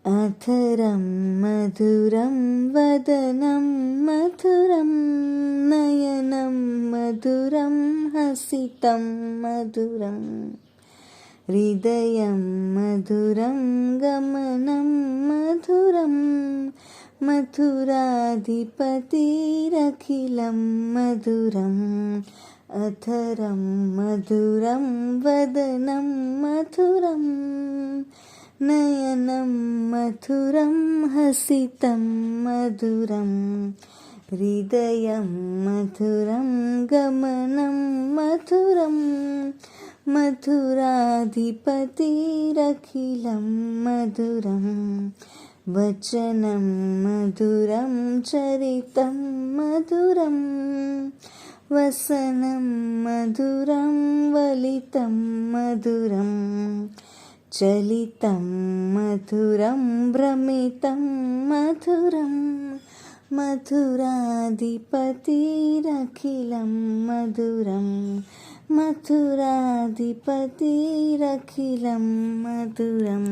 अधरं मधुरं वदनं मधुरं नयनं मधुरं हसितं मधुरं हृदयं मधुरं गमनं मधुरं मथुराधिपतिरखिलं मधुरम् अधरं मधुरं वदनं मधुरं नयनं मधुरं हसितं मधुरं हृदयं मधुरं गमनं मधुरं मथुराधिपतिरखिलं मधुरं वचनं मधुरं चरितं मधुरं वसनं मधुरं वलितं मधुरं चलितं मधुरं भ्रमितं मधुरं मथुराधिपतिरखिलं मधुरं मथुराधिपतिरखिलं मधुरम्।